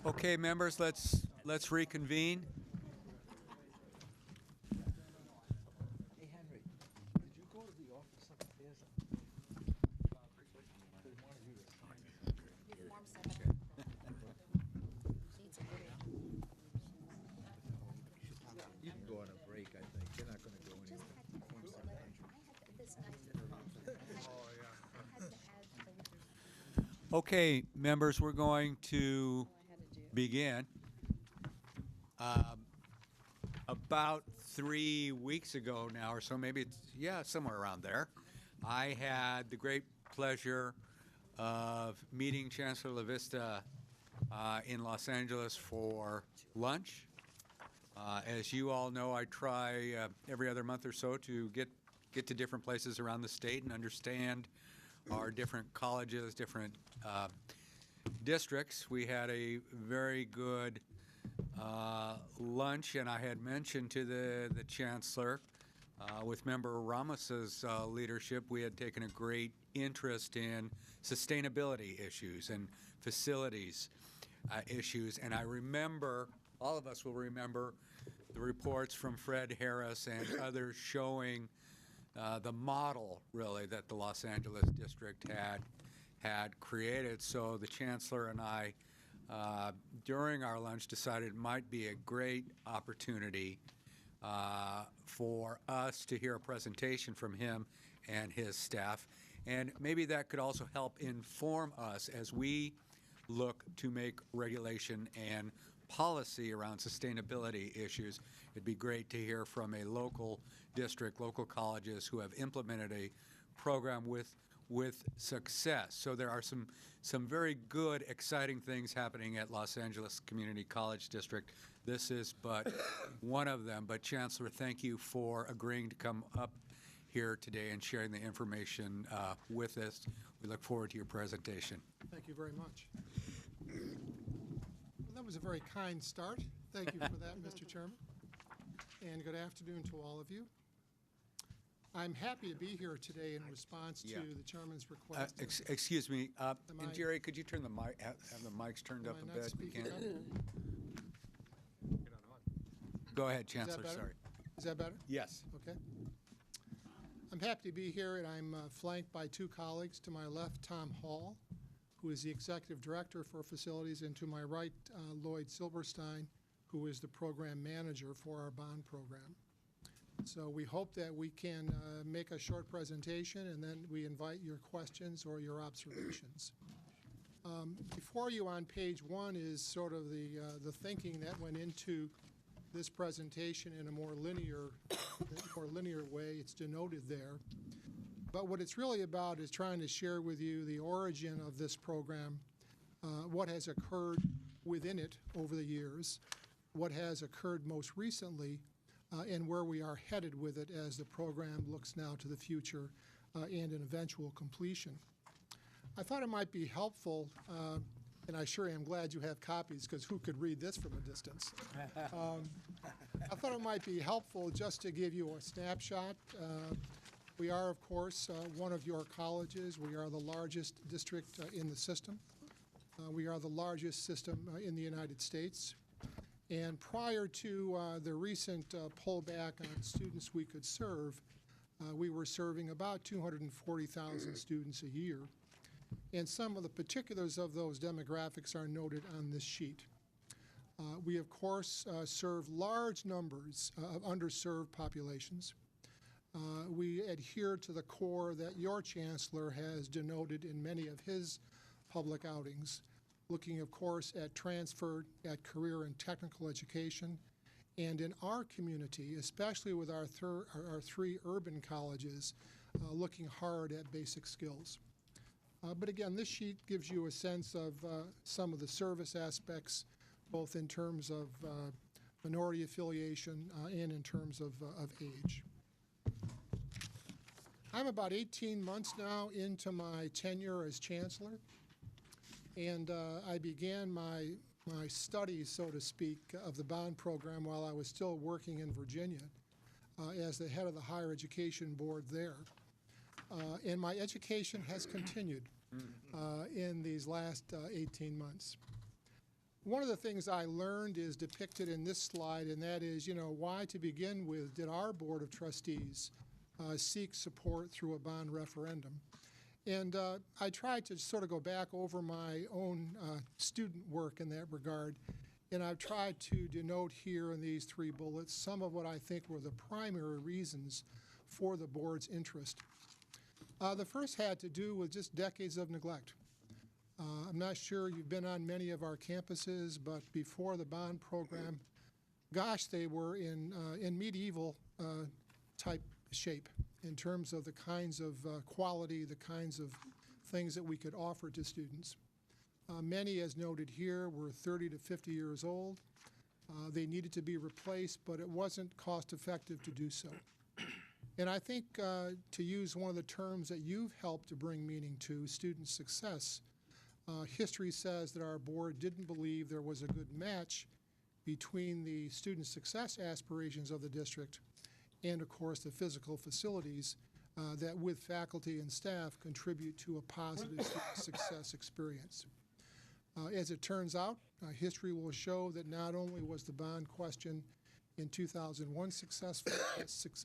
Okay, members, let's reconvene. Hey, Henry, did you go to the office upstairs? They wanted you to sign it. Form 7. Needs a You can go on a break, I think. You're not gonna go Just anywhere. had to Form finish seven. this night. Oh, yeah. I had to add Okay, members, we're going to begin. About 3 weeks ago now, or so, maybe it's, yeah, somewhere around there, I had the great pleasure of meeting Chancellor LaVista in Los Angeles for lunch. As you all know, I try every other month or so to get to different places around the state and understand our different colleges, different districts. We had a very good lunch, and I had mentioned to the chancellor, with Member Ramos's leadership, we had taken a great interest in sustainability issues and facilities issues. And I remember, all of us will remember, the reports from Fred Harris and others showing the model, really, that the Los Angeles district had created. So the chancellor and I, during our lunch, decided it might be a great opportunity for us to hear a presentation from him and his staff. And maybe that could also help inform us as we look to make regulation and policy around sustainability issues. It'd be great to hear from a local district, local colleges who have implemented a program with success. So there are some very good, exciting things happening at Los Angeles Community College District. This is but one of them. But Chancellor, thank you for agreeing to come up here today and sharing the information with us. We look forward to your presentation. Thank you very much. Well, that was a very kind start. Thank you for that, Mr. Chairman. And good afternoon to all of you. I'm happy to be here today in response to the chairman's request. Excuse me, Am and I- Jerry, could you turn the mic, have the mics turned Am up I a not bit? speaking Can't- up? Go ahead, Is that Chancellor, better? sorry. Is that better? Yes. Okay. I'm happy to be here, and I'm flanked by two colleagues. To my left, Tom Hall, who is the Executive Director for Facilities, and to my right, Lloyd Silberstein, who is the Program Manager for our bond program. So we hope that we can make a short presentation, and then we invite your questions or your observations. Before you on page one is sort of the thinking that went into this presentation in a more linear way. It's denoted there. But what it's really about is trying to share with you the origin of this program, what has occurred within it over the years, what has occurred most recently, and where we are headed with it as the program looks now to the future and an eventual completion. I thought it might be helpful, and I sure am glad you have copies, because who could read this from a distance? I thought it might be helpful just to give you a snapshot. We are, of course, one of your colleges. We are the largest district in the system. We are the largest system in the United States. And prior to the recent pullback on students we could serve, we were serving about 240,000 students a year. And some of the particulars of those demographics are noted on this sheet. We, of course, serve large numbers of underserved populations. We adhere to the core that your chancellor has denoted in many of his public outings, looking, of course, at transfer, at career and technical education, and in our community, especially with our three urban colleges, looking hard at basic skills. But again, this sheet gives you a sense of some of the service aspects, both in terms of minority affiliation and in terms of age. I'm about 18 months now into my tenure as chancellor, and I began my studies, so to speak, of the bond program while I was still working in Virginia as the head of the higher education board there. And my education has continued in these last 18 months. One of the things I learned is depicted in this slide, and that is, why to begin with did our Board of Trustees seek support through a bond referendum? And I tried to sort of go back over my own student work in that regard, and I've tried to denote here in these 3 bullets some of what I think were the primary reasons for the board's interest. The first had to do with just decades of neglect. I'm not sure you've been on many of our campuses, but before the bond program, gosh, they were in medieval type shape in terms of the kinds of quality, the kinds of things that we could offer to students. Many, as noted here, were 30 to 50 years old. They needed to be replaced, but it wasn't cost effective to do so. And I think to use one of the terms that you've helped to bring meaning to, student success, history says that our board didn't believe there was a good match between the student success aspirations of the district and, of course, the physical facilities that, with faculty and staff, contribute to a positive student success experience. As it turns out, history will show that not only was the bond question in 2001 successful,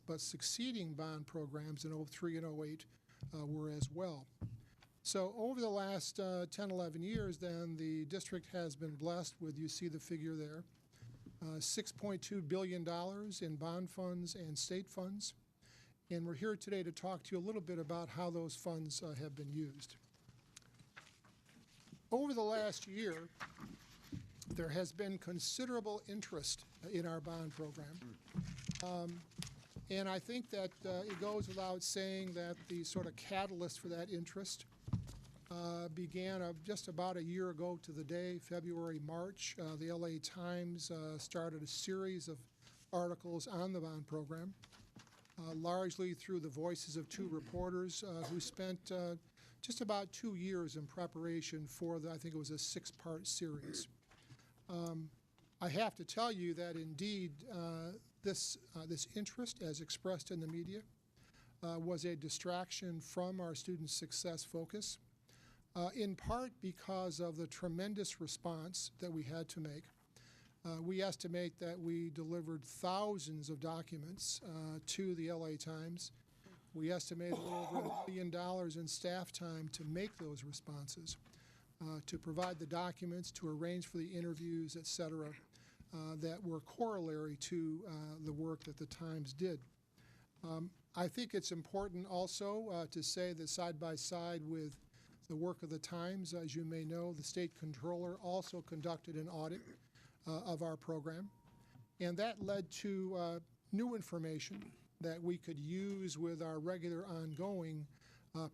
but succeeding bond programs in 03 and 08 were as well. So over the last 10, 11 years, then, the district has been blessed with, you see the figure there, $6.2 billion in bond funds and state funds. And we're here today to talk to you a little bit about how those funds have been used. Over the last year, there has been considerable interest in our bond program. And I think that it goes without saying that the sort of catalyst for that interest began just about a year ago to the day, February, March. The LA Times started a series of articles on the bond program, largely through the voices of 2 reporters who spent just about 2 years in preparation for I think it was a 6-part series. I have to tell you that indeed this interest, as expressed in the media, was a distraction from our student success focus, in part because of the tremendous response that we had to make. We estimate that we delivered thousands of documents to the LA Times. We estimated a little over $1 million in staff time to make those responses, to provide the documents, to arrange for the interviews, et cetera, that were corollary to the work that the Times did. I think it's important also to say that side by side with the work of the Times, as you may know, the state controller also conducted an audit of our program, and that led to new information that we could use with our regular ongoing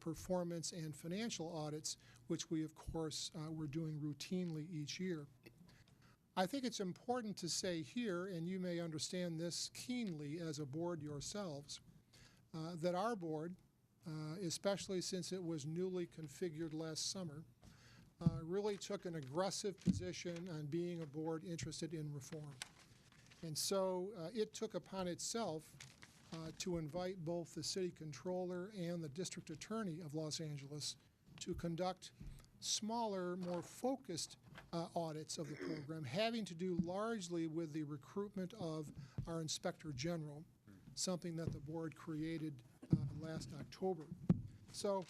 performance and financial audits, which we, of course, were doing routinely each year. I think it's important to say here, and you may understand this keenly as a board yourselves, that our board, especially since it was newly configured last summer, really took an aggressive position on being a board interested in reform. And so it took upon itself to invite both the city controller and the district attorney of Los Angeles to conduct smaller, more focused audits of the program, having to do largely with the recruitment of our inspector general, something that the board created last October. So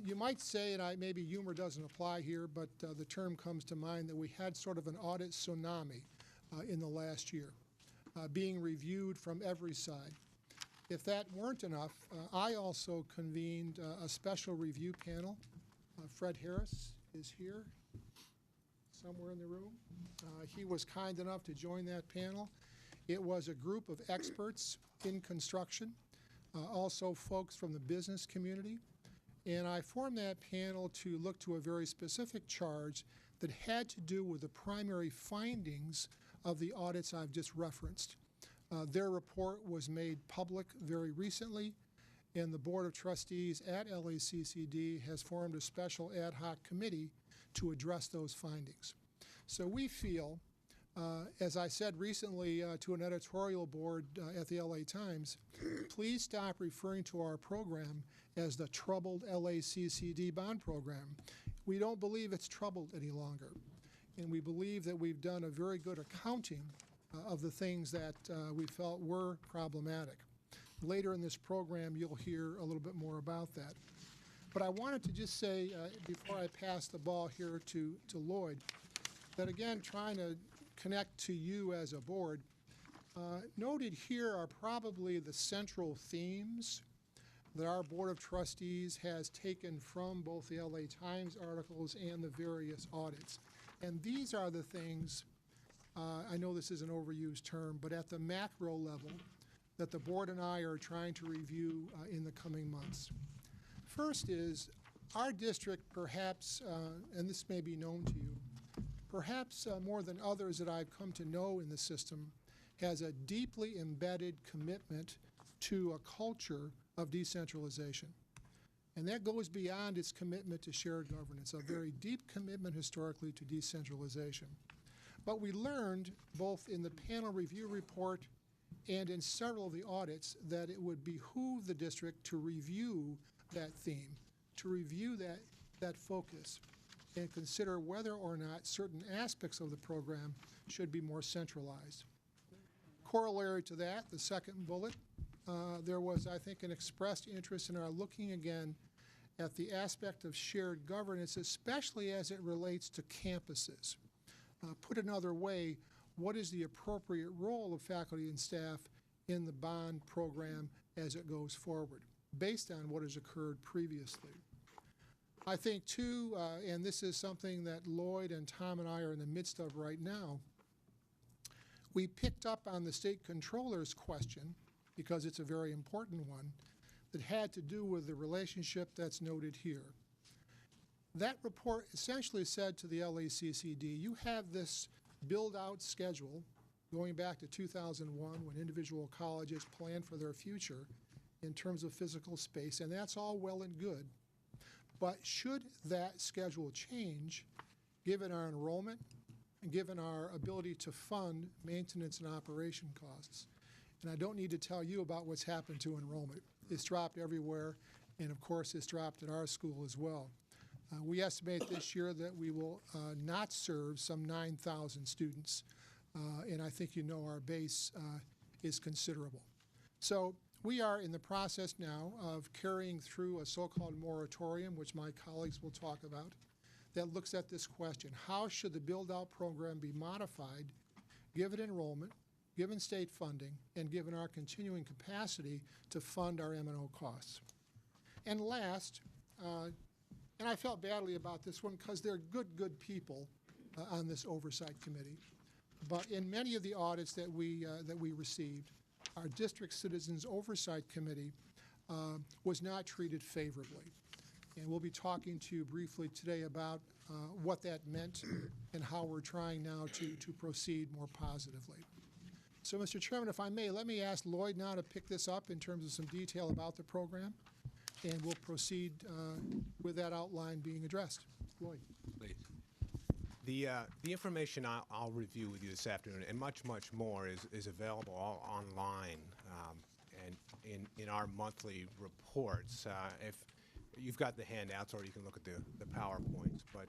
you might say, and maybe humor doesn't apply here, but the term comes to mind that we had sort of an audit tsunami in the last year, being reviewed from every side. If that weren't enough, I also convened a special review panel. Fred Harris is here somewhere in the room. He was kind enough to join that panel. It was a group of experts in construction, also folks from the business community. And I formed that panel to look to a very specific charge that had to do with the primary findings of the audits I've just referenced. Their report was made public very recently, and the Board of Trustees at LACCD has formed a special ad hoc committee to address those findings. So we feel As I said recently to an editorial board at the LA Times, please stop referring to our program as the troubled LACCD bond program. We don't believe it's troubled any longer, and we believe that we've done a very good accounting of the things that we felt were problematic. Later in this program, you'll hear a little bit more about that. But I wanted to just say, before I pass the ball here to Lloyd, that again, trying to connect to you as a board, noted here are probably the central themes that our Board of Trustees has taken from both the LA Times articles and the various audits. And these are the things, I know this is an overused term, but at the macro level, that the board and I are trying to review in the coming months. First is, our district perhaps, and this may be known to you, perhaps more than others that I've come to know in the system, has a deeply embedded commitment to a culture of decentralization. And that goes beyond its commitment to shared governance, a very deep commitment historically to decentralization. But we learned, both in the panel review report and in several of the audits, that it would behoove the district to review that theme, to review that focus, and consider whether or not certain aspects of the program should be more centralized. Corollary to that, the second bullet, there was, I think, an expressed interest in our looking again at the aspect of shared governance, especially as it relates to campuses. Put another way, what is the appropriate role of faculty and staff in the bond program as it goes forward, based on what has occurred previously? I think, too, and this is something that Lloyd and Tom and I are in the midst of right now, we picked up on the state controller's question, because it's a very important one, that had to do with the relationship that's noted here. That report essentially said to the LACCD, you have this build-out schedule going back to 2001 when individual colleges planned for their future in terms of physical space, and that's all well and good. But should that schedule change, given our enrollment and given our ability to fund maintenance and operation costs? And I don't need to tell you about what's happened to enrollment. It's dropped everywhere, and of course it's dropped at our school as well. We estimate this year that we will not serve some 9,000 students, and I think you know our base is considerable. So we are in the process now of carrying through a so-called moratorium, which my colleagues will talk about, that looks at this question: how should the build-out program be modified, given enrollment, given state funding, and given our continuing capacity to fund our M&O costs? And last, and I felt badly about this one because they're good people on this oversight committee, but in many of the audits that we received, our district citizens oversight committee was not treated favorably. And we'll be talking to you briefly today about what that meant and how we're trying now to proceed more positively. So, Mr. Chairman, if I may, let me ask Lloyd now to pick this up in terms of some detail about the program, and we'll proceed with that outline being addressed. Lloyd. Please. The information I'll review with you this afternoon, and much more, is available all online and in our monthly reports. If you've got the handouts, or you can look at the PowerPoints, but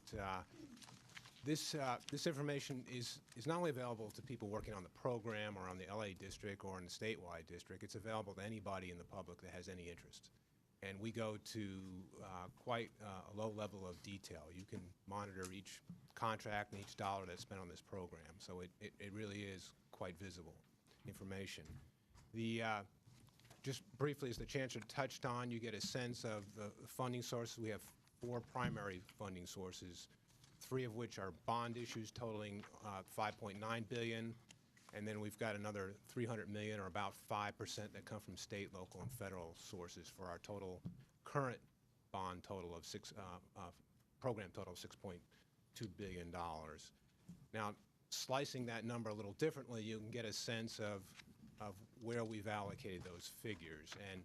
this information is not only available to people working on the program or on the LA district or in the statewide district, it's available to anybody in the public that has any interest. And we go to quite a low level of detail. You can monitor each contract and each dollar that's spent on this program. So it really is quite visible information. Just briefly, as the Chancellor touched on, you get a sense of the funding sources. We have 4 primary funding sources, 3 of which are bond issues totaling $5.9 billion. And then we've got another $300 million, or about 5%, that come from state, local, and federal sources for our total current bond total of program total of $6.2 billion. Now, slicing that number a little differently, you can get a sense of where we've allocated those figures. And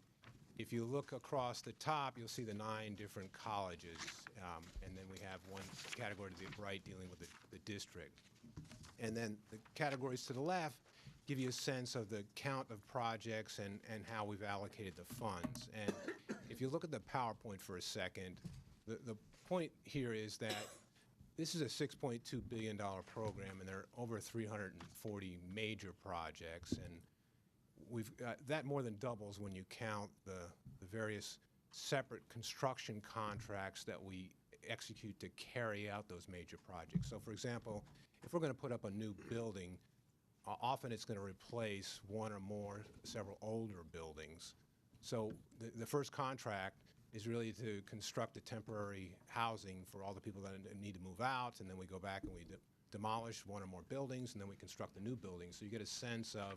if you look across the top, you'll see the 9 different colleges, and then we have one category to the right dealing with the district. And then the categories to the left give you a sense of the count of projects and how we've allocated the funds. And if you look at the PowerPoint for a second, the point here is that this is a $6.2 billion program, and there are over 340 major projects, and that more than doubles when you count the various separate construction contracts that we execute to carry out those major projects. So, for example, if we're going to put up a new building, often it's going to replace one or more, several older buildings. So the first contract is really to construct the temporary housing for all the people that need to move out, and then we go back and we demolish one or more buildings, and then we construct a new building. So you get a sense of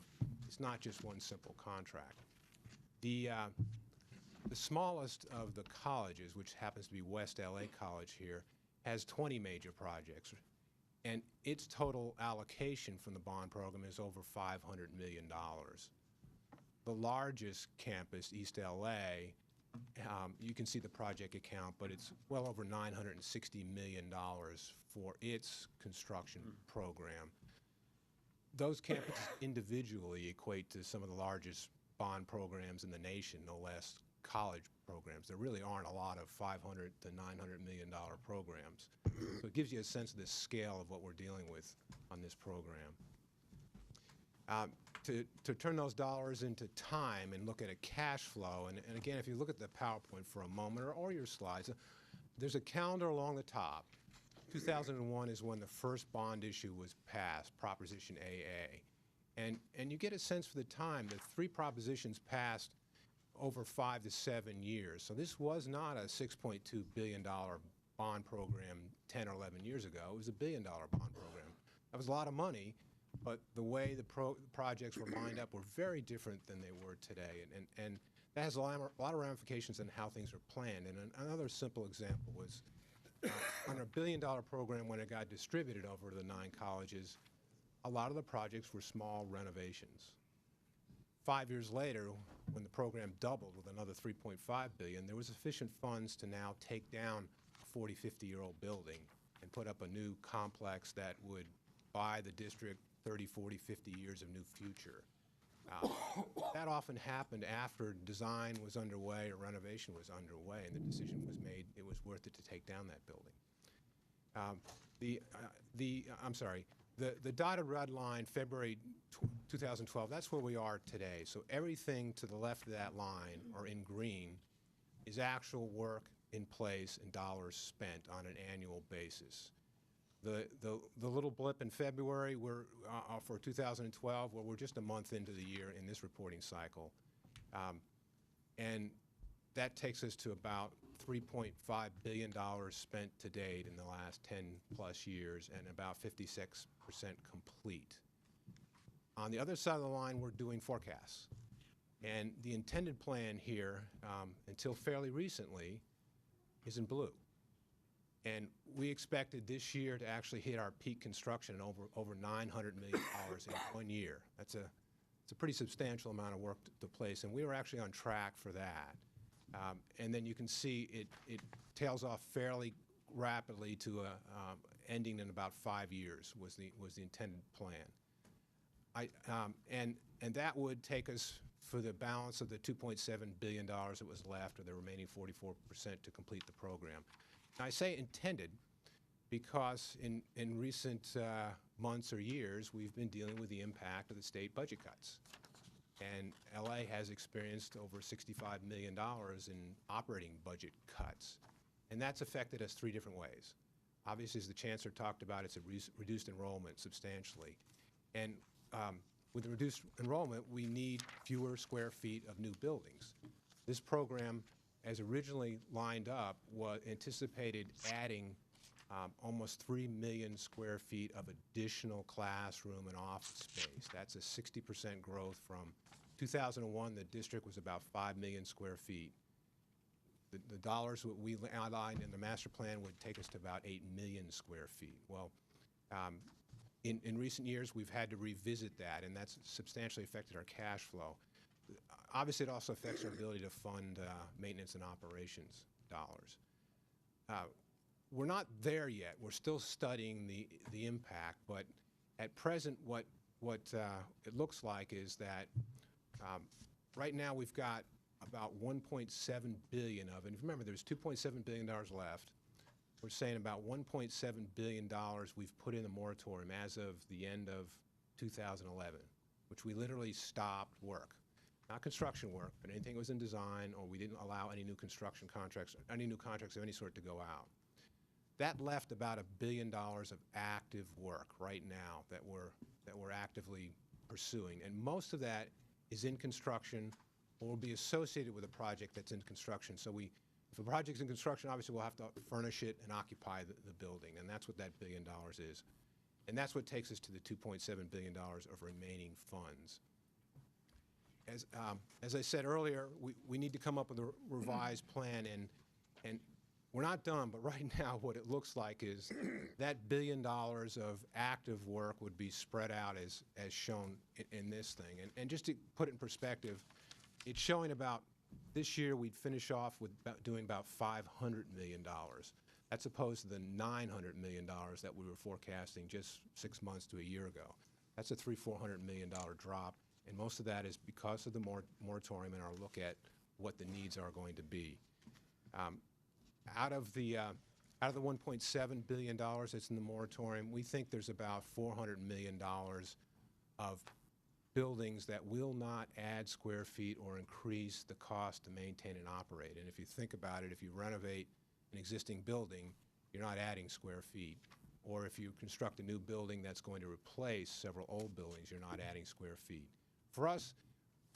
it's not just one simple contract. The smallest of the colleges, which happens to be West LA College here, has 20 major projects, and its total allocation from the bond program is over $500 million. The largest campus, East LA, you can see the project account, but it's well over $960 million for its construction program. Those campuses individually equate to some of the largest bond programs in the nation, no less college programs. There really aren't a lot of $500 to $900 million programs. So it gives you a sense of the scale of what we're dealing with on this program. To turn those dollars into time and look at a cash flow, and again, if you look at the PowerPoint for a moment, or your slides, there's a calendar along the top. 2001 is when the first bond issue was passed, Proposition AA. And you get a sense for the time that 3 propositions passed over 5 to 7 years. So this was not a $6.2 billion bond program 10 or 11 years ago. It was a $1 billion bond program. That was a lot of money, but the way the projects were lined up were very different than they were today. And that has a lot of ramifications in how things are planned. And another simple example was on a $1 billion program, when it got distributed over the 9 colleges, a lot of the projects were small renovations. 5 years later, when the program doubled with another $3.5 billion, there was sufficient funds to now take down a 40, 50-year-old building and put up a new complex that would buy the district 30, 40, 50 years of new future. That often happened after design was underway or renovation was underway, and the decision was made it was worth it to take down that building. The dotted red line, February 2012, that's where we are today. So everything to the left of that line, or in green, is actual work in place and dollars spent on an annual basis. The little blip in February for 2012, well, we're just a month into the year in this reporting cycle. And that takes us to about $3.5 billion spent to date in the last 10 plus years, and about 56% complete. On the other side of the line, we're doing forecasts. And the intended plan here, until fairly recently, is in blue. And we expected this year to actually hit our peak construction over $900 million in 1 year. It's a pretty substantial amount of work to place, and we were actually on track for that. And then you can see it tails off fairly rapidly to ending in about 5 years was the intended plan. And that would take us for the balance of the $2.7 billion that was left, or the remaining 44%, to complete the program. Now, I say intended because in recent months or years, we've been dealing with the impact of the state budget cuts. And LA has experienced over $65 million in operating budget cuts. And that's affected us 3 different ways. Obviously, as the Chancellor talked about, it's reduced enrollment substantially. And with the reduced enrollment, we need fewer square feet of new buildings. This program, as originally lined up, was anticipated adding almost 3 million square feet of additional classroom and office space. That's a 60% growth from 2001. The district was about 5 million square feet. The dollars that we outlined in the master plan would take us to about 8 million square feet. Well, in recent years, we've had to revisit that, and that's substantially affected our cash flow. Obviously, it also affects our ability to fund maintenance and operations dollars. We're not there yet. We're still studying the impact, but At present, what it looks like is that right now we've got about 1.7 billion of it. And remember, there's $2.7 billion left. We're saying about $1.7 billion we've put in the moratorium as of the end of 2011, which we literally stopped work. Not construction work, but anything that was in design, or we didn't allow any new construction contracts, any new contracts of any sort to go out. That left about $1 billion of active work right now that we're actively pursuing. And most of that is in construction or will be associated with a project that's in construction. So if a project's in construction, obviously we'll have to furnish it and occupy the building, and that's what that $1 billion is. And that's what takes us to the $2.7 billion of remaining funds. As I said earlier, we need to come up with a revised plan, and we're not done, but right now what it looks like is that $1 billion of active work would be spread out as shown in this thing. And just to put it in perspective, it's showing about, this year we'd finish off with doing about $500 million. That's opposed to the $900 million that we were forecasting just 6 months to a year ago. That's a $400 million drop, and most of that is because of the moratorium and our look at what the needs are going to be. Out of the $1.7 billion that's in the moratorium, we think there's about $400 million of buildings that will not add square feet or increase the cost to maintain and operate. And if you think about it, if you renovate an existing building, you're not adding square feet. Or if you construct a new building that's going to replace several old buildings, you're not adding square feet. For us,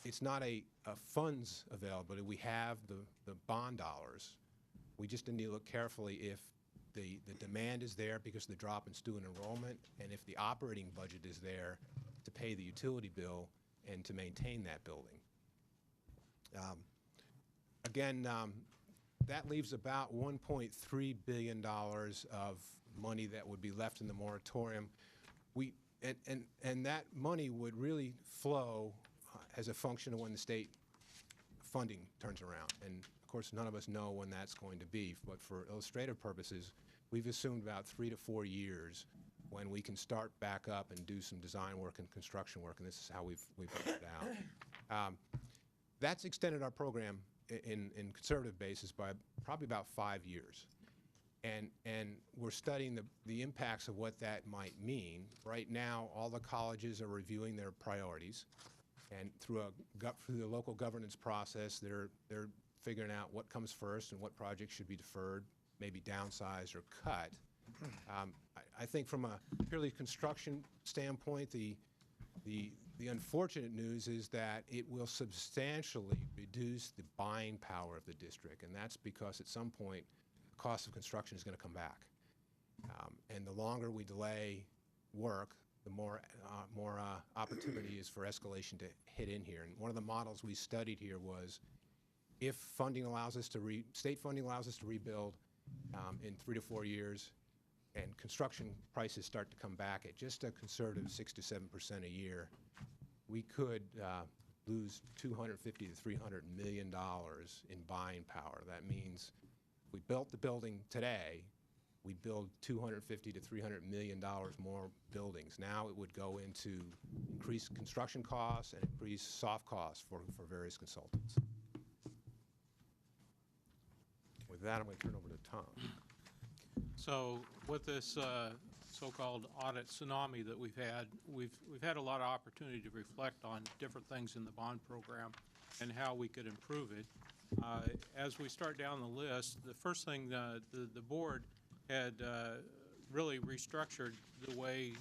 it's not a funds availability. We have the bond dollars. We just need to look carefully if the demand is there because of the drop in student enrollment, and if the operating budget is there to pay the utility bill and to maintain that building. Again, that leaves about $1.3 billion of money that would be left in the moratorium. And that money would really flow as a function of when the state funding turns around. And of course, none of us know when that's going to be, but for illustrative purposes, we've assumed about 3 to 4 years when we can start back up and do some design work and construction work, and this is how we've put it out. That's extended our program in conservative basis by probably about 5 years. And we're studying the impacts of what that might mean. Right now, all the colleges are reviewing their priorities, and through the local governance process, they're figuring out what comes first and what projects should be deferred, maybe downsized or cut. I think from a purely construction standpoint, the unfortunate news is that it will substantially reduce the buying power of the district, and that's because at some point the cost of construction is going to come back. And the longer we delay work, the more opportunity is for escalation to hit in here. And one of the models we studied here was if funding allows us to state funding allows us to rebuild in 3 to 4 years, and construction prices start to come back at just a conservative 6 to 7% a year, we could lose $250 to $300 million in buying power. That means if we built the building today, we build $250 to $300 million more buildings. Now it would go into increased construction costs and increased soft costs for various consultants. With that, I'm going to turn over to Tom. So with this so-called audit tsunami that we've had a lot of opportunity to reflect on different things in the bond program and how we could improve it. As we start down the list, the first thing the board had really restructured the way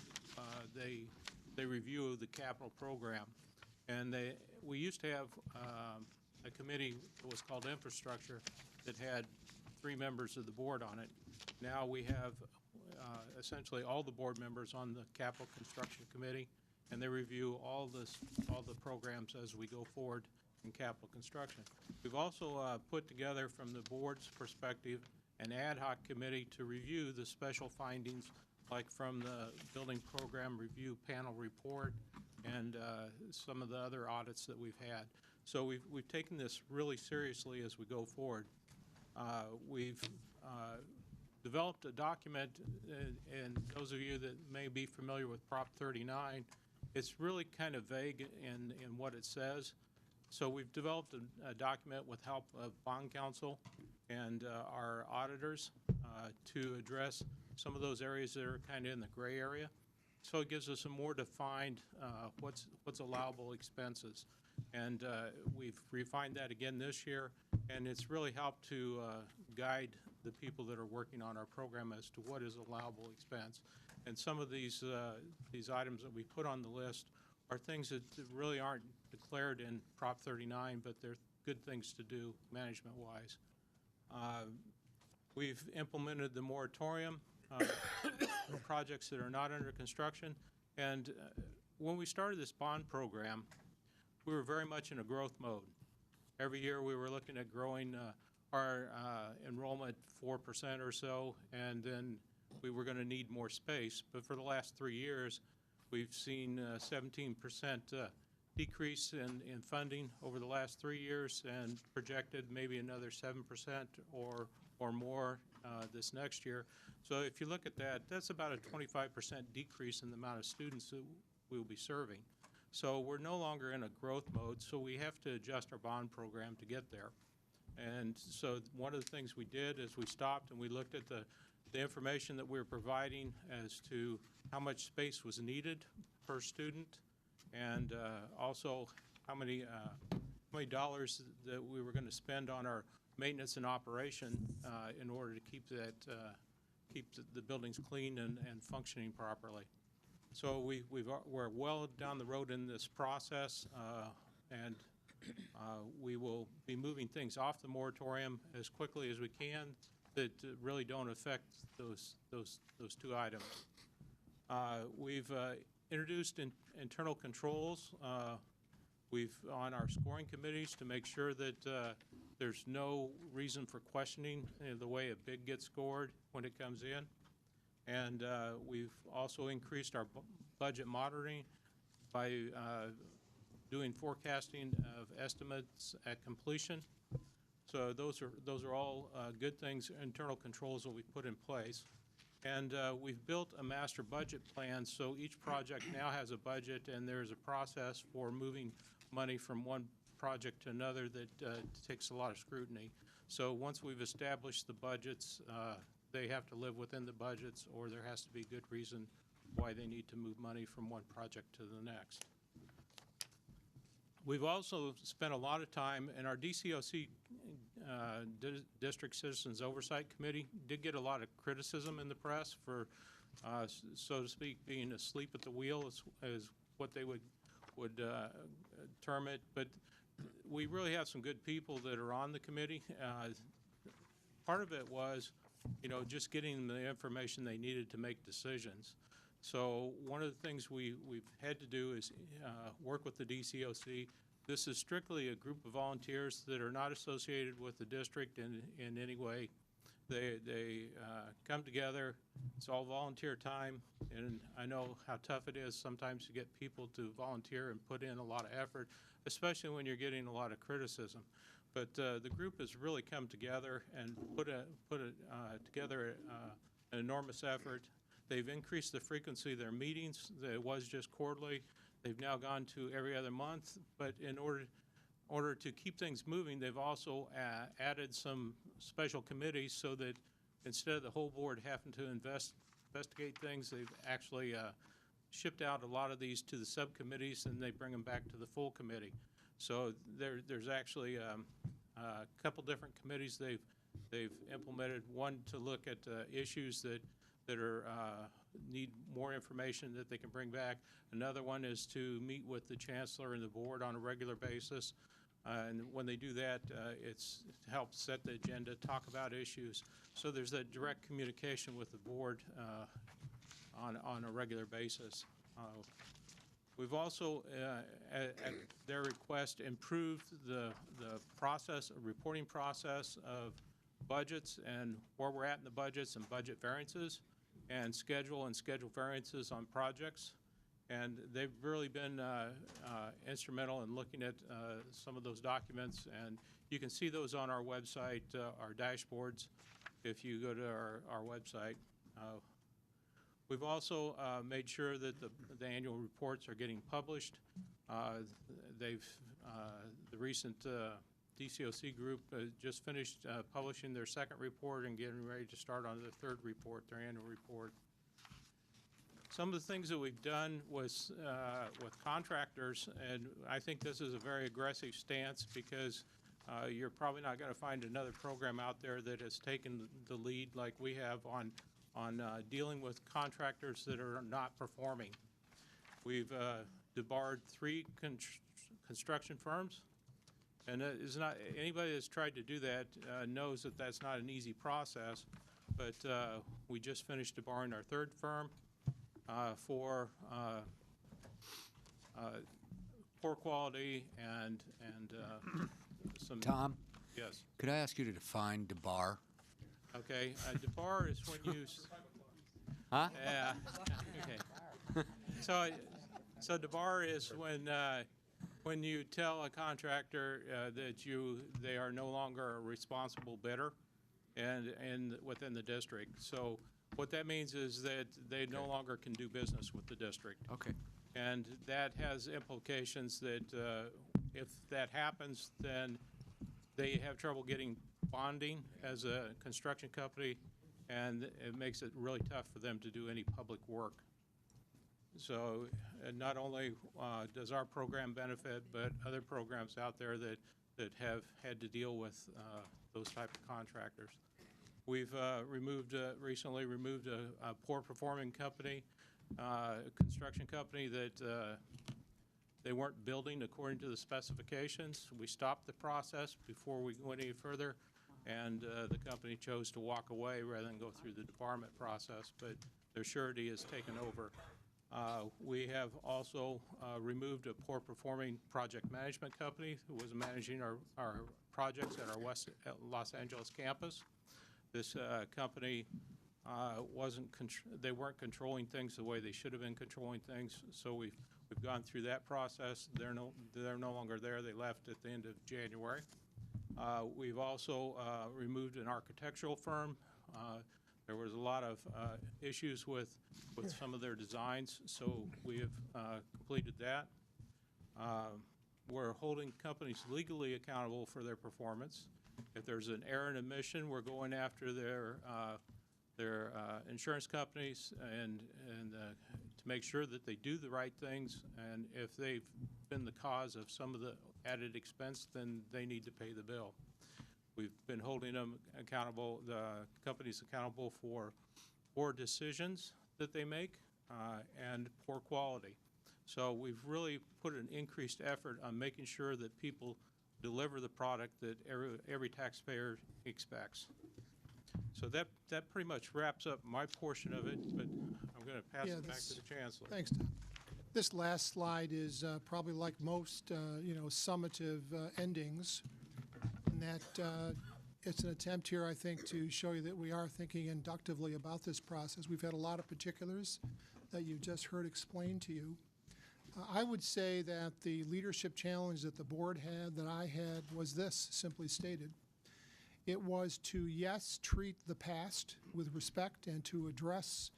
they review the capital program, and we used to have a committee that was called infrastructure that had 3 members of the board on it. Now we have essentially all the board members on the capital construction committee, and they review all the programs as we go forward in capital construction. We've also put together from the board's perspective an ad hoc committee to review the special findings, like from the building program review panel report and some of the other audits that we've had. So we've taken this really seriously as we go forward. We've developed a document, and those of you that may be familiar with Prop 39, it's really kind of vague in what it says. So we've developed a document with help of bond counsel and our auditors to address some of those areas that are kind of in the gray area. So it gives us a more defined what's allowable expenses. And we've refined that again this year, and it's really helped to guide the people that are working on our program as to what is allowable expense. And some of these items that we put on the list are things that really aren't declared in Prop 39, but they're good things to do management-wise. We've implemented the moratorium for projects that are not under construction. And when we started this bond program, we were very much in a growth mode. Every year we were looking at growing our enrollment 4% or so, and then we were going to need more space. But for the last 3 years, we've seen 17% decrease in funding over the last 3 years, and projected maybe another 7% or more this next year. So if you look at that, that's about a 25% decrease in the amount of students that we'll be serving. So we're no longer in a growth mode, so we have to adjust our bond program to get there. And so one of the things we did is we stopped and we looked at the information that we were providing as to how much space was needed per student, and also how many dollars that we were going to spend on our maintenance and operation in order to keep the buildings clean and functioning properly. So we're well down the road in this process, and we will be moving things off the moratorium as quickly as we can that really don't affect those two items. We've introduced internal controls. We've on our scoring committees to make sure that there's no reason for questioning the way a bid gets scored when it comes in. And we've also increased our budget monitoring by doing forecasting of estimates at completion. So those are all good things, internal controls that we put in place. And we've built a master budget plan, so each project now has a budget, and there's a process for moving money from one project to another that takes a lot of scrutiny. So once we've established the budgets, they have to live within the budgets, or there has to be good reason why they need to move money from one project to the next. We've also spent a lot of time, and our DCOC District Citizens Oversight Committee did get a lot of criticism in the press for, so to speak, being asleep at the wheel is what they would term it. But we really have some good people that are on the committee. Part of it was, just getting the information they needed to make decisions. So one of the things we've had to do is work with the DCOC. This is strictly a group of volunteers that are not associated with the district in any way. They come together. It's all volunteer time, and I know how tough it is sometimes to get people to volunteer and put in a lot of effort, especially when you're getting a lot of criticism. But the group has really come together and put together an enormous effort. They've increased the frequency of their meetings. It was just quarterly. They've now gone to every other month. But in order to keep things moving, they've also added some special committees so that instead of the whole board having to investigate things, they've actually shipped out a lot of these to the subcommittees, and they bring them back to the full committee. So there's actually a couple different committees they've implemented. One to look at issues that are need more information that they can bring back. Another one is to meet with the chancellor and the board on a regular basis. And when they do that, it's to help set the agenda, talk about issues. So there's that direct communication with the board on a regular basis. We've also, at their request, improved the reporting process of budgets and where we're at in the budgets and budget variances, and schedule variances on projects. And they've really been instrumental in looking at some of those documents, and you can see those on our website, our dashboards. if you go to our website. We've also made sure that the annual reports are getting published. The recent DCOC group just finished publishing their second report and getting ready to start on the third report, their annual report. Some of the things that we've done with contractors, and I think this is a very aggressive stance because you're probably not going to find another program out there that has taken the lead like we have on dealing with contractors that are not performing. We've debarred 3 construction firms, and it's not anybody that's tried to do that knows that that's not an easy process. But we just finished debarring our 3rd firm for poor quality and some. Tom, Yes. could I ask you to define debar? Okay. Debar is when you. Huh? Yeah. Okay. So debar is when you tell a contractor that they are no longer a responsible bidder, and within the district. So what that means is that they no longer can do business with the district. Okay. And that has implications that if that happens, then they have trouble getting bonding as a construction company, and it makes it really tough for them to do any public work. So not only does our program benefit, but other programs out there that have had to deal with those type of contractors. We've recently removed a poor performing company, a construction company that they weren't building according to the specifications. We stopped the process before we went any further, and the company chose to walk away rather than go through the debarment process, but their surety has taken over. We have also removed a poor performing project management company who was managing our projects at our West Los Angeles campus. This company they weren't controlling things the way they should have been controlling things, so we've gone through that process. They're no longer there. They left at the end of January. We've also removed an architectural firm. There was a lot of issues with some of their designs, so we have completed that. We're holding companies legally accountable for their performance. If there's an error in admission, we're going after their insurance companies and to make sure that they do the right things. And if they've been the cause of some of the added expense, then they need to pay the bill. We've been holding them accountable, the companies accountable for poor decisions that they make and poor quality. So we've really put an increased effort on making sure that people deliver the product that every taxpayer expects. So that pretty much wraps up my portion of it, but I'm going to pass it back to the Chancellor. Thanks, Tom. This last slide is probably like most, summative endings, in that it's an attempt here, I think, to show you that we are thinking inductively about this process. We've had a lot of particulars that you've just heard explained to you. I would say that the leadership challenge that the board had, that I had, was this, simply stated. It was to, yes, treat the past with respect and to address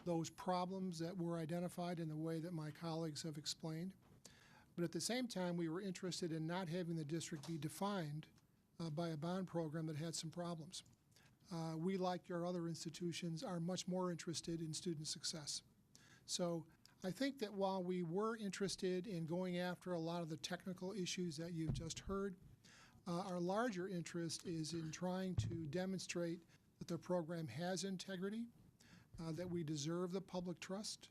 those problems that were identified in the way that my colleagues have explained. But at the same time, we were interested in not having the district be defined by a bond program that had some problems. We, like your other institutions, are much more interested in student success. So I think that while we were interested in going after a lot of the technical issues that you've just heard, our larger interest is in trying to demonstrate that the program has integrity, that we deserve the public trust,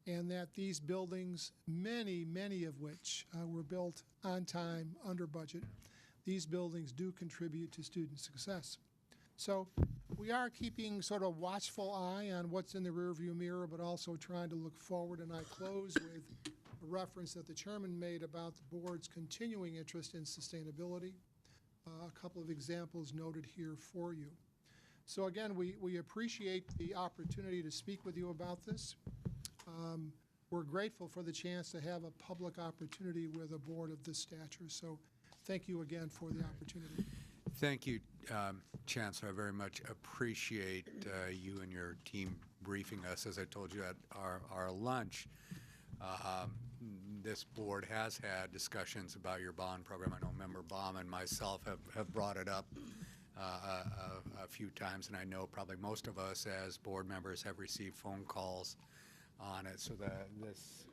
and that these buildings, many, many of which were built on time, under budget, these buildings do contribute to student success. So we are keeping sort of watchful eye on what's in the rearview mirror, but also trying to look forward. And I close with a reference that the chairman made about the board's continuing interest in sustainability. A couple of examples noted here for you. So again, we appreciate the opportunity to speak with you about this. We're grateful for the chance to have a public opportunity with a board of this stature. So thank you again for the opportunity. Thank you, Chancellor, I very much appreciate you and your team briefing us, as I told you at our lunch. This board has had discussions about your bond program. I know Member Baum and myself have brought it up a few times, and I know probably most of us as board members have received phone calls on it. So this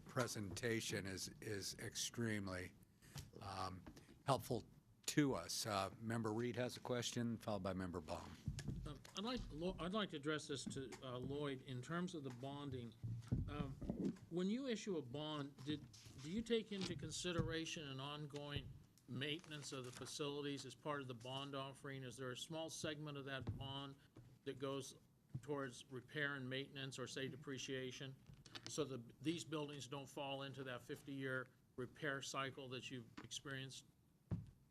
presentation is extremely helpful to us. Member Reed has a question, followed by Member Baum. I'd like to address this to Lloyd in terms of the bonding. When you issue a bond, do you take into consideration an ongoing maintenance of the facilities as part of the bond offering? Is there a small segment of that bond that goes towards repair and maintenance, or say depreciation, so that these buildings don't fall into that 50-year repair cycle that you've experienced?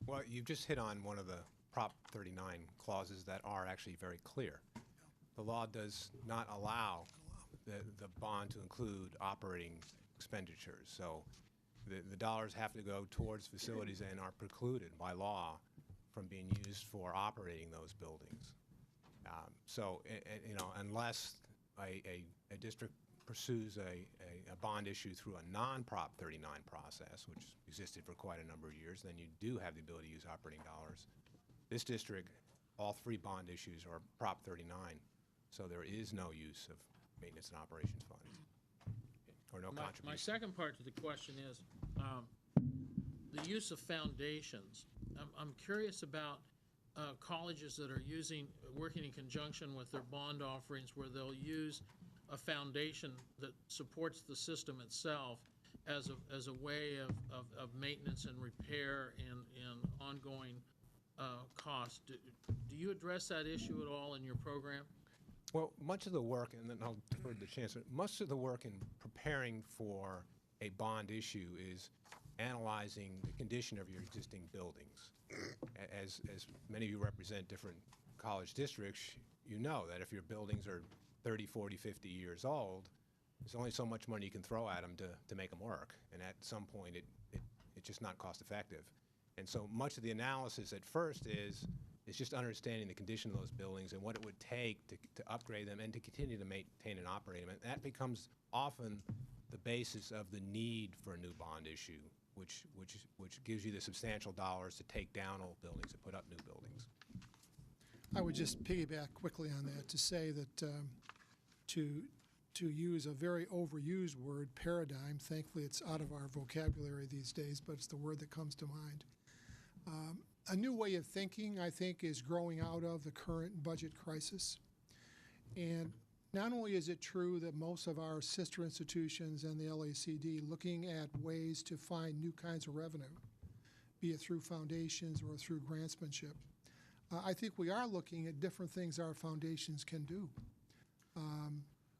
Well, you've just hit on one of the Prop 39 clauses that are actually very clear. The law does not allow the bond to include operating expenditures. So the dollars have to go towards facilities and are precluded by law from being used for operating those buildings. Unless a district pursues a bond issue through a non-Prop 39 process, which existed for quite a number of years, then you do have the ability to use operating dollars. This district, all three bond issues are Prop 39, so there is no use of maintenance and operations funds, or no contribution. My second part to the question is the use of foundations. I'm curious about colleges that are working in conjunction with their bond offerings, where they'll use a foundation that supports the system itself as a way of maintenance and repair and ongoing cost. Do you address that issue at all in your program? Well, much of the work, and then I'll defer to the Chancellor, much of the work in preparing for a bond issue is analyzing the condition of your existing buildings. As many of you represent different college districts, you know that if your buildings are 30, 40, 50 years old, there's only so much money you can throw at them to make them work. And at some point, it's just not cost effective. And so much of the analysis at first is just understanding the condition of those buildings and what it would take to upgrade them and to continue to maintain and operate them. And that becomes often the basis of the need for a new bond issue, which gives you the substantial dollars to take down old buildings and put up new buildings. I would just piggyback quickly on that to say that to use a very overused word, paradigm, thankfully it's out of our vocabulary these days, but it's the word that comes to mind. A new way of thinking, I think, is growing out of the current budget crisis. And not only is it true that most of our sister institutions and the LACD looking at ways to find new kinds of revenue, be it through foundations or through grantsmanship, I think we are looking at different things our foundations can do.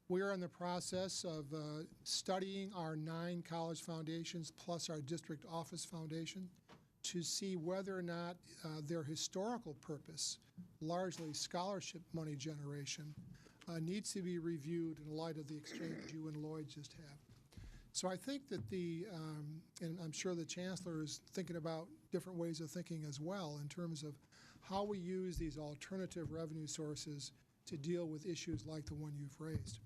We are in the process of studying our 9 college foundations plus our district office foundation to see whether or not their historical purpose, largely scholarship money generation, needs to be reviewed in light of the exchange you and Lloyd just had. So I think that and I'm sure the Chancellor is thinking about different ways of thinking as well in terms of how we use these alternative revenue sources to deal with issues like the one you've raised.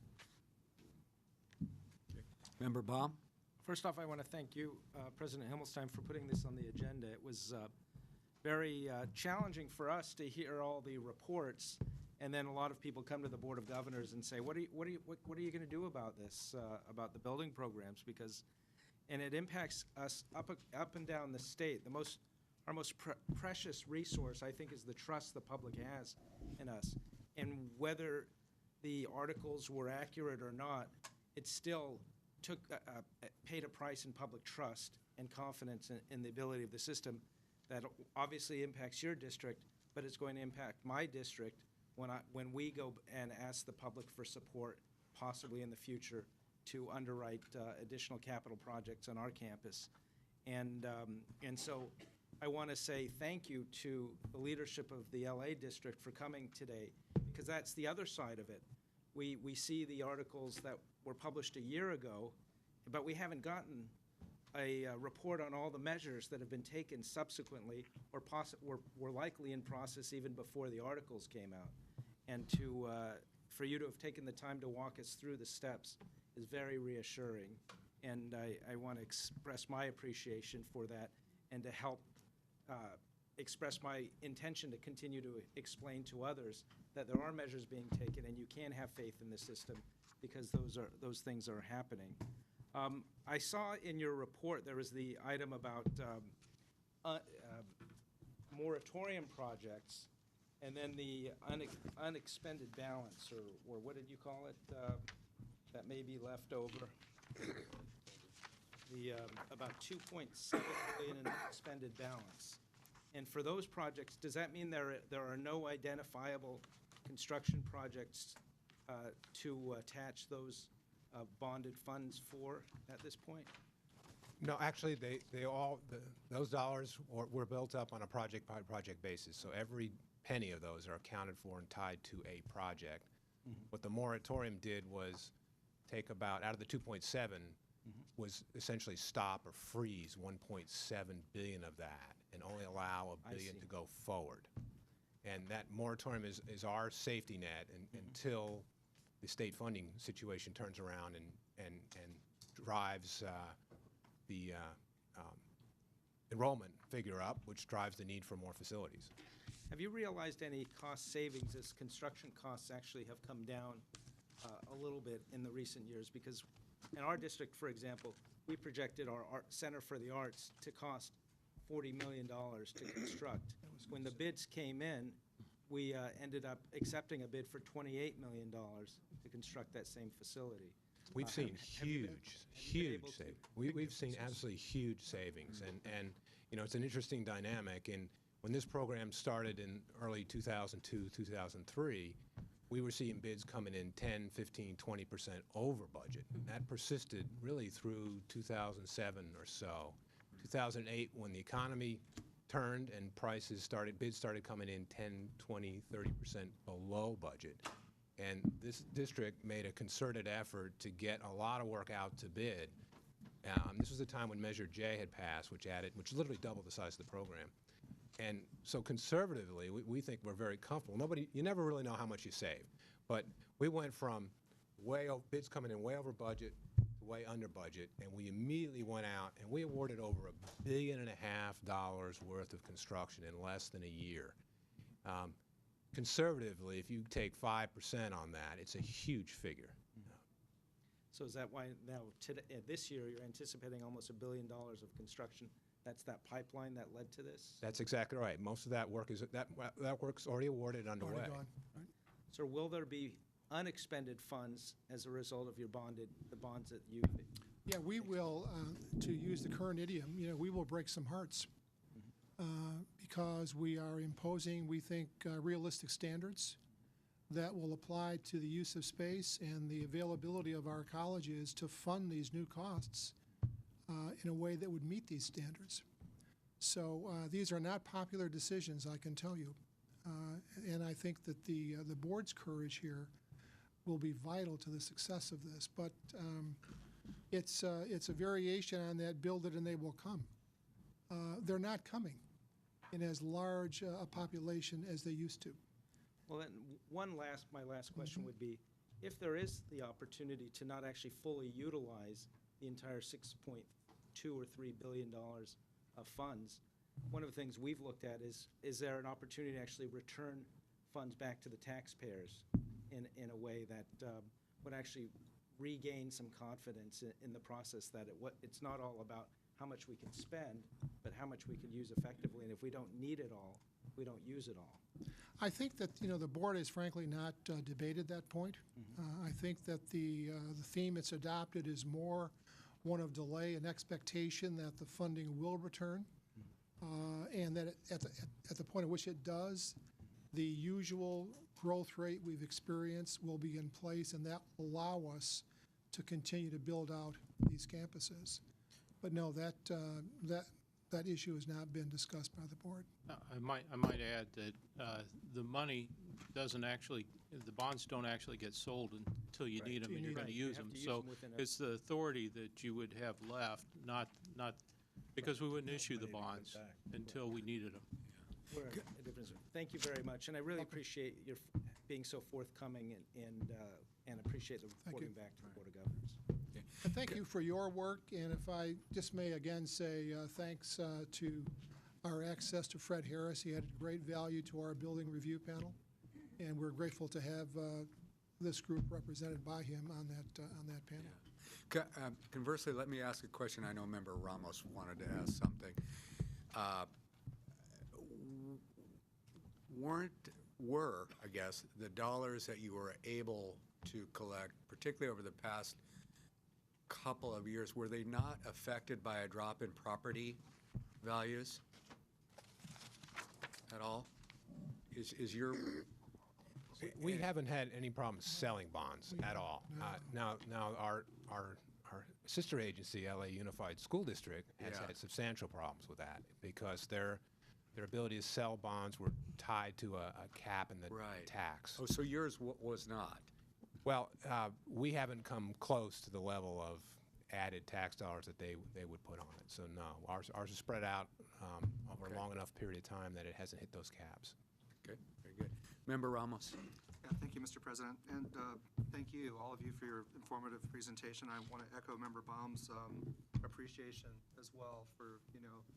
Member Baum? First off, I want to thank you, President Himmelstein, for putting this on the agenda. It was very challenging for us to hear all the reports, and then a lot of people come to the Board of Governors and say, what are you going to do about this, about the building programs? And it impacts us up and down the state. Our most precious resource, I think, is the trust the public has in us. And whether the articles were accurate or not, it still paid a price in public trust and confidence in the ability of the system that obviously impacts your district, but it's going to impact my district when we go and ask the public for support, possibly in the future, to underwrite additional capital projects on our campus. And so I want to say thank you to the leadership of the LA district for coming today, because that's the other side of it. We see the articles that were published a year ago, but we haven't gotten a report on all the measures that have been taken subsequently or were likely in process even before the articles came out. And for you to have taken the time to walk us through the steps is very reassuring. And I want to express my appreciation for that and to help express my intention to continue to explain to others that there are measures being taken and you can have faith in the system because those things are happening. I saw in your report there was the item about moratorium projects and then the unexpended balance, or what did you call it, that may be left over? The about 2.7 billion in unexpended balance. And for those projects, does that mean there are no identifiable construction projects to attach those bonded funds for at this point? No, actually, those dollars were built up on a project-by-project basis. So every penny of those are accounted for and tied to a project. What the moratorium did was take about, out of the 2.7, was essentially stop or freeze 1.7 billion of that and only allow $1 billion to go forward. And that moratorium is our safety net until the state funding situation turns around and drives the enrollment figure up, which drives the need for more facilities. Have you realized any cost savings as construction costs actually have come down a little bit in the recent years? Because in our district, for example, we projected our Center for the Arts to cost $40 million to construct. When the bids came in, we ended up accepting a bid for $28 million to construct that same facility. We've seen huge able to savings. pick We've the seen pieces? absolutely huge savings. And you know, it's an interesting dynamic. And when this program started in early 2002, 2003, we were seeing bids coming in 10, 15, 20% over budget. That persisted really through 2007 or so. 2008, when the economy turned and bids started coming in 10, 20, 30% below budget. And this district made a concerted effort to get a lot of work out to bid. This was the time when Measure J had passed, which literally doubled the size of the program. And so conservatively, we think we're very comfortable. You never really know how much you save. But we went from bids coming in way over budget to way under budget, and we immediately went out and we awarded over $1.5 billion worth of construction in less than a year. Conservatively, if you take 5% on that, it's a huge figure. So is that why now, this year, you're anticipating almost $1 billion of construction? That's that pipeline that led to this? That's exactly right. Most of that work that work's already awarded and underway. Already gone, right? So will there be unexpended funds as a result of the bonds that you? Yeah, we will, to use the current idiom, we will break some hearts because we are imposing, we think, realistic standards that will apply to the use of space and the availability of our colleges to fund these new costs in a way that would meet these standards. So these are not popular decisions, I can tell you. And I think that the board's courage here will be vital to the success of this. But it's a variation on that build it and they will come. They're not coming in as large a population as they used to. Well, then, my last question would be, if there is the opportunity to not actually fully utilize the entire $6.2 or $3 billion of funds, one of the things we've looked at is there an opportunity to actually return funds back to the taxpayers in a way that would actually regain some confidence in the process that it's not all about how much we can spend, but how much we can use effectively. And if we don't need it all, we don't use it all. I think that the board has frankly not debated that point. I think that the theme it's adopted is more one of delay and expectation that the funding will return, and that at the point at which it does, the usual growth rate we've experienced will be in place, and that will allow us to continue to build out these campuses. But no, that issue has not been discussed by the board. I might add that the money the bonds don't actually get sold until you need them and you're going to use them. So it's the authority that you would have left, not not, because we wouldn't issue the bonds until we needed them. We're a different zone. Thank you very much, and I really appreciate your being so forthcoming and appreciate the reporting back to the Board of Governors. And thank you for your work, and if I just may again say thanks to our access to Fred Harris. He added great value to our building review panel, and we're grateful to have this group represented by him on that panel. Conversely, let me ask a question. I know Member Ramos wanted to ask something. Were, I guess, the dollars that you were able to collect, particularly over the past couple of years, were they not affected by a drop in property values at all? Is your We haven't had any problem selling bonds at all. Now our sister agency, LA Unified School District, has had substantial problems with that because their ability to sell bonds were tied to a cap in the tax. Oh, so yours was not? Well, we haven't come close to the level of added tax dollars that they would put on it. So no, ours is spread out over a long enough period of time that it hasn't hit those caps. Okay, very good. Member Ramos. Yeah, thank you, Mr. President, and thank you, all of you, for your informative presentation. I want to echo Member Baum's appreciation as well for,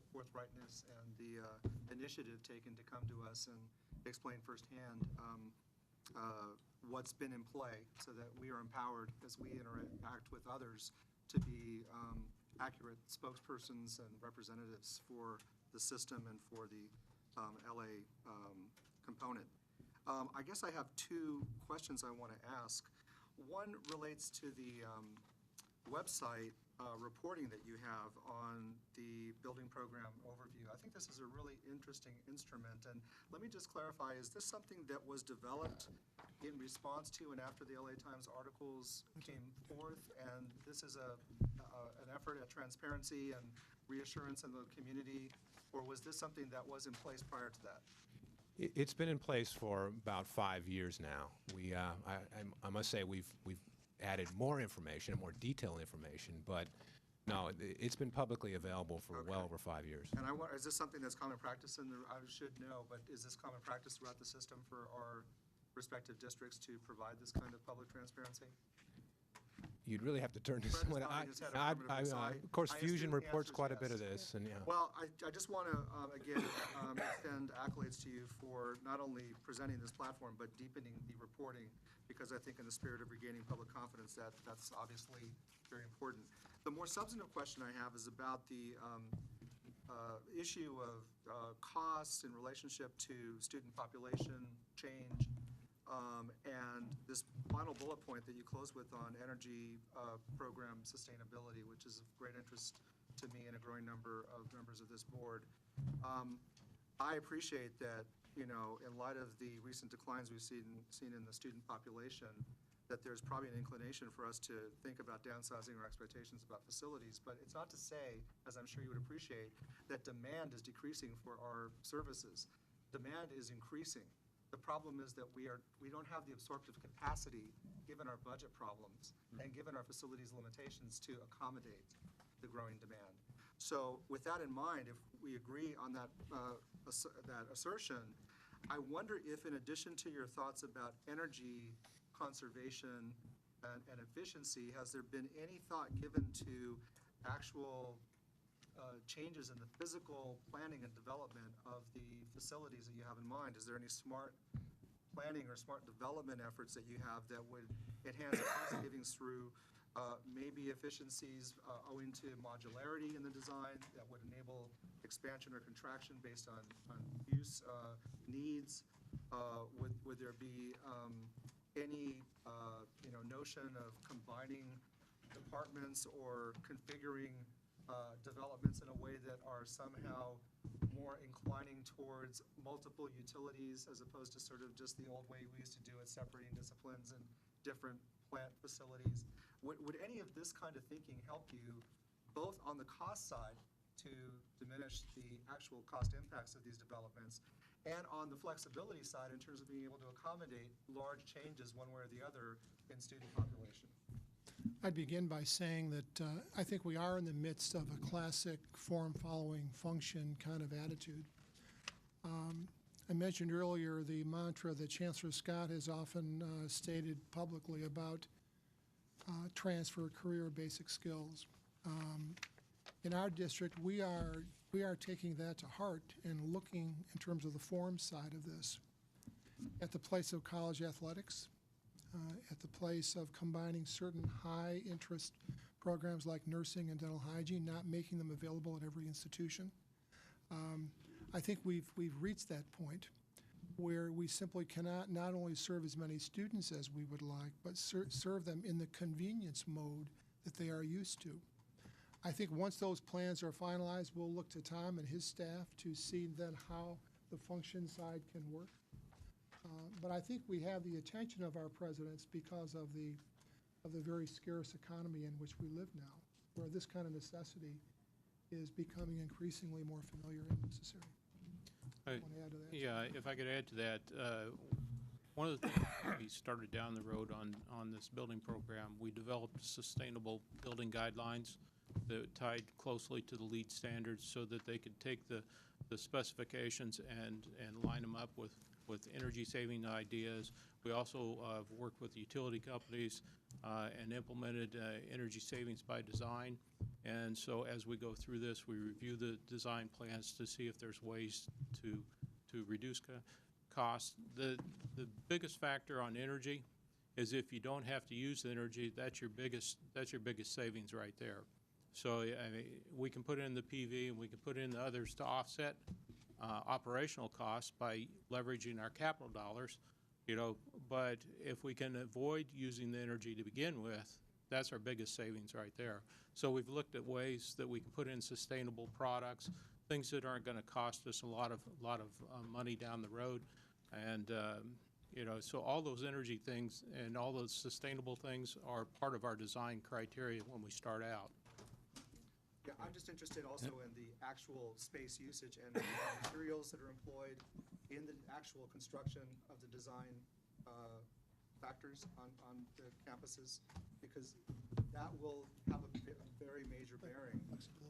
forthrightness and the initiative taken to come to us and explain firsthand what's been in play so that we are empowered as we interact with others to be accurate spokespersons and representatives for the system and for the LA component. I guess I have two questions I want to ask. One relates to the website reporting that you have on the building program overview. I think this is a really interesting instrument, and let me just clarify, is this something that was developed in response to and after the LA Times articles came forth, and this is an effort at transparency and reassurance in the community, or was this something that was in place prior to that? It's been in place for about 5 years now. I must say we've added more information, more detailed information, but no, it's been publicly available for well over 5 years. And is this something that's common practice I should know, but is this common practice throughout the system for our respective districts to provide this kind of public transparency? You'd really have to turn to Fred someone. has had affirmative, so Of course, I Fusion assume the reports answer is quite a bit yes. of this, and yeah. Well, I just want to, again, extend accolades to you for not only presenting this platform, but deepening the reporting, because I think in the spirit of regaining public confidence, that's obviously very important. The more substantive question I have is about the issue of costs in relationship to student population change, and this final bullet point that you close with on energy program sustainability, which is of great interest to me and a growing number of members of this board. I appreciate that, in light of the recent declines we've seen in the student population, that there's probably an inclination for us to think about downsizing our expectations about facilities. But it's not to say, as I'm sure you would appreciate, that demand is decreasing for our services. Demand is increasing. The problem is that we don't have the absorptive capacity, given our budget problems and given our facilities limitations, to accommodate the growing demand. So with that in mind, if we agree on that assertion, I wonder if, in addition to your thoughts about energy conservation and efficiency, has there been any thought given to actual changes in the physical planning and development of the facilities that you have in mind? Is there any smart planning or smart development efforts that you have that would enhance cost savings through maybe efficiencies owing to modularity in the design that would enable expansion or contraction based on use needs? Would there be any notion of combining departments or configuring developments in a way that are somehow more inclining towards multiple utilities as opposed to sort of just the old way we used to do it, separating disciplines and different plant facilities? Would any of this kind of thinking help you both on the cost side to diminish the actual cost impacts of these developments, and on the flexibility side in terms of being able to accommodate large changes one way or the other in student population? I'd begin by saying that I think we are in the midst of a classic form following function kind of attitude. I mentioned earlier the mantra that Chancellor Scott has often stated publicly about transfer career basic skills. In our district, we are taking that to heart and looking in terms of the form side of this at the place of college athletics, at the place of combining certain high-interest programs like nursing and dental hygiene, not making them available at every institution. I think we've reached that point where we simply cannot not only serve as many students as we would like, but serve them in the convenience mode that they are used to. I think once those plans are finalized, we'll look to Tom and his staff to see then how the function side can work. But I think we have the attention of our presidents because of the very scarce economy in which we live now, where this kind of necessity is becoming increasingly more familiar and necessary. Want to add to that? Yeah, if I could add to that, one of the things we started down the road on this building program, we developed sustainable building guidelines that tied closely to the LEED standards so that they could take the specifications and line them up with energy saving ideas. We also worked with utility companies and implemented energy savings by design. And so as we go through this, we review the design plans to see if there's ways to reduce costs. The biggest factor on energy is if you don't have to use the energy, that's your biggest savings right there. So I mean, we can put in the PV and we can put in the others to offset operational costs by leveraging our capital dollars, but if we can avoid using the energy to begin with, that's our biggest savings right there. So we've looked at ways that we can put in sustainable products, things that aren't going to cost us a lot of money down the road, and so all those energy things and all those sustainable things are part of our design criteria when we start out. Yeah, I'm just interested also in the actual space usage and the materials that are employed in the actual construction of the design factors on the campuses, because that will have a very major bearing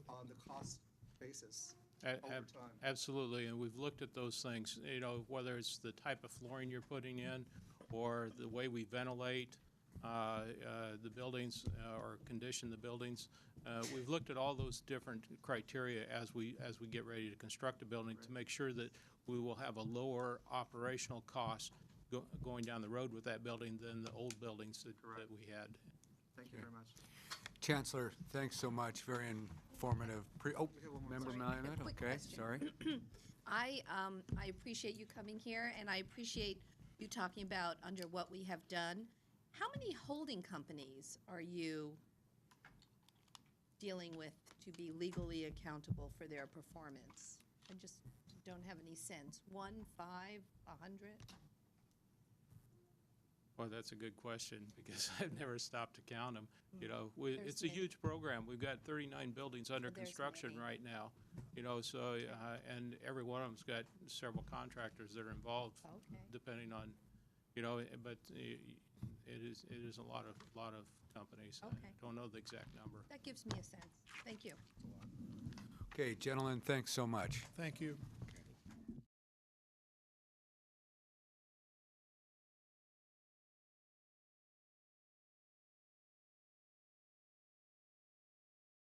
on the cost basis over time. Absolutely, and we've looked at those things, whether it's the type of flooring you're putting in or the way we ventilate the buildings or condition the buildings. We've looked at all those different criteria as we get ready to construct a building to make sure that we will have a lower operational cost going down the road with that building than the old buildings that we had. Thank you very much. Chancellor, thanks so much. Very informative. Member Malumet? Quick Okay, question. sorry. I appreciate you coming here, and I appreciate you talking about under what we have done. How many holding companies are you dealing with to be legally accountable for their performance? I just don't have any sense. 1, 5, 100? Well, that's a good question because I've never stopped to count them. There's It's a many. huge program. We've got 39 buildings under There's construction many. right now. So and every one of them's got several contractors that are involved, Okay. depending on, but it is a lot of companies. Okay. I don't know the exact number. That gives me a sense. Thank you. Okay, gentlemen, thanks so much. Thank you.